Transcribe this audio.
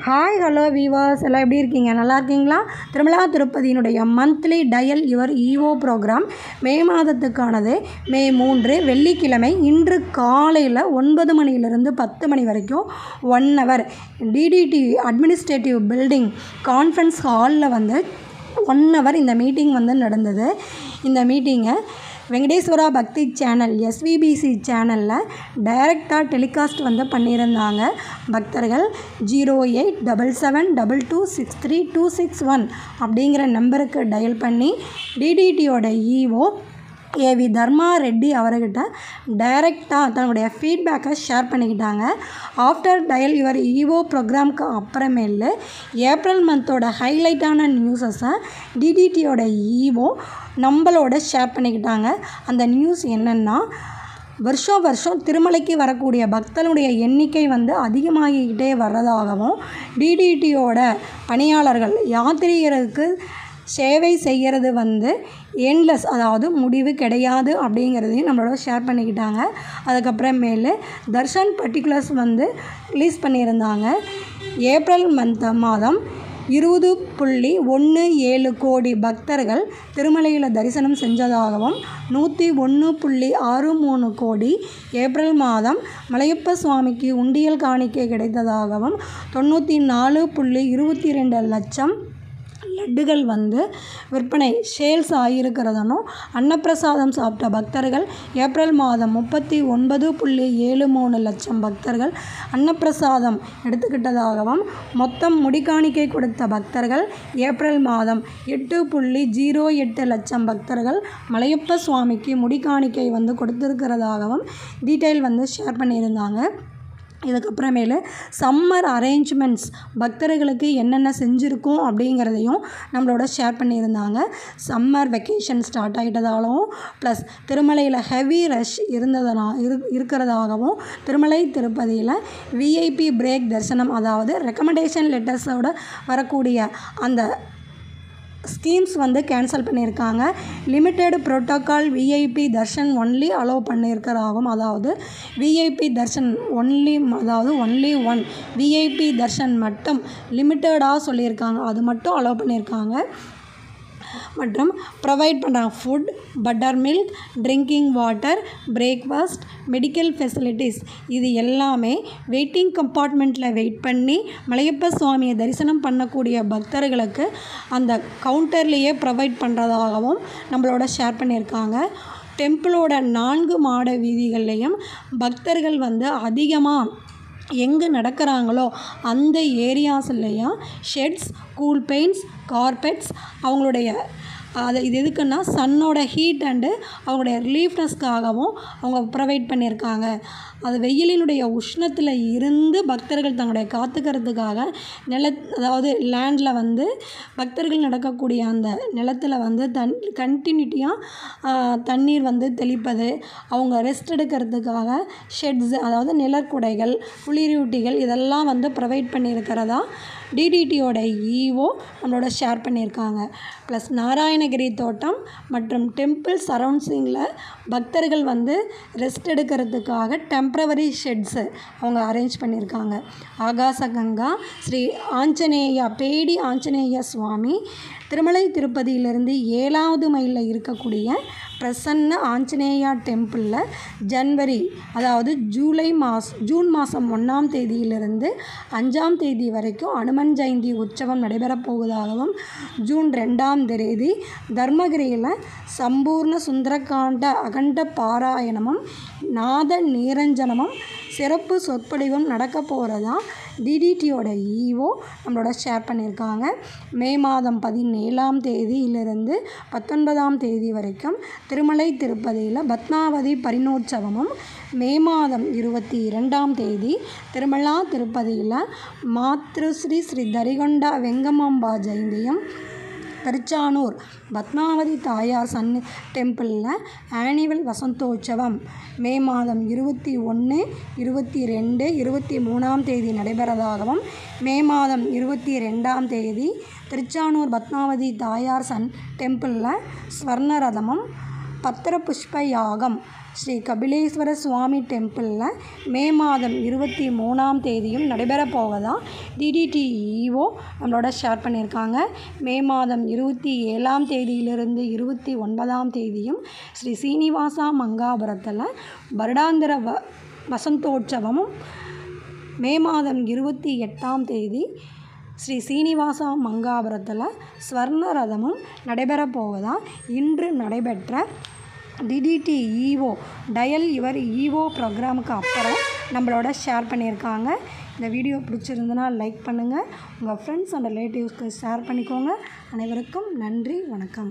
Hi hello viewers எல்லாம் எப்படி இருக்கீங்க? நல்லா இருக்கீங்களா? திருமலா திருப்பதியினுடைய monthly dial your EO program May மாதத்துக்கானது. மே 3 வெள்ளிக்கிழமை இன்று காலையில் 9 மணியிலிருந்து 10 மணி வரைக்கும் 1 hour TTD administrative building conference ஹாலில் 1 hour இந்த மீட்டிங் நடந்தது. இந்த மீட்டிங்கை வெங்கடேஸ்வரா பக்தி சேனல் எஸ்விபிசி சேனலில் டைரெக்டாக டெலிகாஸ்ட் பண்ணியிருந்தாங்க. பக்தர்கள் 08772263 அப்படிங்கிற நம்பருக்கு டயல் பண்ணி டிடிடியோட இஓ ஏவி தர்மா ரெட்டி அவர்கிட்ட டைரெக்டாக தன்னுடைய ஃபீட்பேக்கை ஷேர் பண்ணிக்கிட்டாங்க. ஆஃப்டர் டயல் யுவர் இஓ ப்ரோக்ராம்க்கு அப்புறமேலு ஏப்ரல் மந்தோட ஹைலைட்டான நியூஸஸை டிடிடியோட இஓ நம்மளோட ஷேர் பண்ணிக்கிட்டாங்க. அந்த நியூஸ் என்னென்னா, வருஷம் திருமலைக்கு வரக்கூடிய பக்தர்களுடைய எண்ணிக்கை அதிகமாகிக்கிட்டே வர்றதாகவும், டிடிடியோட பணியாளர்கள் யாத்திரிகருக்கு சேவை செய்கிறது எண்ட்லெஸ், அதாவது முடிவு கிடையாது அப்படிங்கிறதையும் நம்மளோட ஷேர் பண்ணிக்கிட்டாங்க. அதுக்கப்புறமேலு தர்ஷன் பர்டிகுலர்ஸ் ரிலீஸ் பண்ணியிருந்தாங்க. ஏப்ரல் மாதம் 20.17 கோடி பக்தர்கள் திருமலையில் தரிசனம் செஞ்சதாகவும், 101.63 கோடி ஏப்ரல் மாதம் மலையப்ப சுவாமிக்கு உண்டியல் காணிக்கை கிடைத்ததாகவும், 94.22 லட்சம் லட்டுகள் விற்பனை சேல்ஸ் ஆகியிருக்கிறதனும், அன்னப்பிரசாதம் சாப்பிட்ட பக்தர்கள் ஏப்ரல் மாதம் 39.73 லட்சம் பக்தர்கள் அன்னப்பிரசாதம் எடுத்துக்கிட்டதாகவும், மொத்தம் முடிக்காணிக்கை கொடுத்த பக்தர்கள் ஏப்ரல் மாதம் 8.08 லட்சம் பக்தர்கள் மலையப்ப சுவாமிக்கு முடிக்காணிக்கை கொடுத்துருக்கிறதாகவும் டீட்டெயில் ஷேர் பண்ணியிருந்தாங்க. இதுக்கப்புறமேலு சம்மர் அரேஞ்ச்மெண்ட்ஸ் பக்தர்களுக்கு என்னென்ன செஞ்சுருக்கோம் அப்படிங்கிறதையும் நம்மளோட ஷேர் பண்ணியிருந்தாங்க. சம்மர் வெக்கேஷன் ஸ்டார்ட் ஆகிட்டதாலும், ப்ளஸ் திருமலையில் ஹெவி ரஷ் இருக்கிறதாகவும், திருமலை திருப்பதியில் விஐபி பிரேக் தரிசனம், அதாவது ரெக்கமெண்டேஷன் லெட்டர்ஸோடு வரக்கூடிய அந்த ஸ்கீம்ஸ் கேன்சல் பண்ணியிருக்காங்க. Limited protocol VIP darshan only allow பண்ணியிருக்கிறதாகவும், அதாவது VIP darshan only one VIP darshan மட்டும் லிமிட்டடாக சொல்லியிருக்காங்க. அது மட்டும் அலோவ் பண்ணியிருக்காங்க. மற்றும் ப்ரொவைட் பண்ணுறாங்க food, butter milk, drinking water, breakfast, medical facilities. இது எல்லாமே வெயிட்டிங் கம்பார்ட்மெண்ட்டில் வெயிட் பண்ணி மலையப்ப சுவாமியை தரிசனம் பண்ணக்கூடிய பக்தர்களுக்கு அந்த கவுண்டர்லேயே ப்ரொவைட் பண்ணுறதாகவும் நம்மளோட ஷேர் பண்ணியிருக்காங்க. டெம்பிளோட 4 மாட வீதிகள்லேயும் பக்தர்கள் அதிகமாக எங்கே நடக்கிறாங்களோ அந்த ஏரியாஸ்லையும் ஷெட்ஸ், கூல் பெயிண்ட்ஸ், கார்பெட்ஸ் அவங்களுடைய இது எதுக்குன்னா சன்னோட ஹீட் அண்டு அவங்களுடைய ரிலீஃப்னஸ்க்காகவும் அவங்க ப்ரொவைட் பண்ணியிருக்காங்க. அது வெயிலினுடைய உஷ்ணத்தில் இருந்து பக்தர்கள் தங்களுடைய காத்துக்கிறதுக்காக அதாவது லேண்டில் பக்தர்கள் நடக்கக்கூடிய அந்த நிலத்தில் கண்டினியூட்டியாக தண்ணீர் தெளிப்பது, அவங்க ரெஸ்ட் எடுக்கிறதுக்காக ஷெட்ஸ், அதாவது நிழற்குடைகள், குளிரூட்டிகள் இதெல்லாம் ப்ரொவைட் பண்ணியிருக்கிறதா டிடிடியோட இஓ நம்மளோட ஷேர் பண்ணியிருக்காங்க. ப்ளஸ் நாராயணகிரி தோட்டம் மற்றும் டெம்பிள் சரௌண்ட்ஸிங்கில் பக்தர்கள் ரெஸ்ட் எடுக்கிறதுக்காக டெம்ப்ரவரி ஷெட்ஸு அவங்க அரேஞ்ச் பண்ணியிருக்காங்க. ஆகாசகங்கா ஸ்ரீ ஆஞ்சநேயா பேடி ஆஞ்சநேய சுவாமி திருமலை திருப்பதியிலிருந்து 7வது மைலில் இருக்கக்கூடிய பிரசன்ன ஆஞ்சநேயா டெம்பிளில் ஜூன் மாதம் 1ஆம் தேதியிலிருந்து 5ஆம் தேதி வரைக்கும் அனுமன் ஜெயந்தி உற்சவம் நடைபெறப் போவதாகவும், ஜூன் 2ஆம் தேதி தர்மகிரியில் சம்பூர்ண சுந்தரகாண்ட அகண்ட பாராயணமும் நாத நீரஞ்சனமும் சிறப்பு சொற்பொழிவும் நடக்க போகிறதா டிடிடியோட இஓ நம்மளோட ஷேர் பண்ணியிருக்காங்க. மே மாதம் 17ஆம் தேதியிலிருந்து 19ஆம் தேதி வரைக்கும் திருமலை திருப்பதியில் பத்மாவதி பரிணோற்சவமும், மே மாதம் 22ஆம் தேதி திருமலா திருப்பதியில் மாத்ருஸ்ரீ ஸ்ரீ தரிகொண்டா வெங்கமாம்பா ஜெயந்தியும், திருச்சானூர் பத்மாவதி தாயார் டெம்பிளில் ஆனுவல் வசந்தோற்சவம் மே மாதம் 21, 22, 23ஆம் தேதி நடைபெறதாகவும், மே மாதம் 22ஆம் தேதி திருச்சானூர் பத்மாவதி தாயார் டெம்பிளில் ஸ்வர்ணரதமும் பத்திர புஷ்ப யாகம் ஸ்ரீ கபிலேஸ்வர சுவாமி டெம்பிளில் மே மாதம் 23ஆம் தேதியும் நடைபெற போவதாக டிடிடிஇஓ நம்மளோட ஷேர் பண்ணியிருக்காங்க. மே மாதம் 27ஆம் தேதியிலிருந்து 29ஆம் தேதியும் ஸ்ரீ சீனிவாசா மங்காபுரத்தில் வருடாந்திர வசந்தோற்சவமும், மே மாதம் 28ஆம் தேதி ஸ்ரீ சீனிவாசா மங்காபுரத்தில் ஸ்வர்ண ரதமும் நடைபெற போவதாக இன்று நடைபெற்ற டிடிடிஇஓ டயல் யுவர் இஓ ப்ரோக்ராமுக்கு அப்புறம் நம்மளோட ஷேர் பண்ணியிருக்காங்க. இந்த வீடியோ பிடிச்சிருந்தனா லைக் பண்ணுங்கள், உங்கள் ஃப்ரெண்ட்ஸ் அண்ட் ரிலேட்டிவ்ஸ்க்கு ஷேர் பண்ணிக்கோங்க. அனைவருக்கும் நன்றி, வணக்கம்.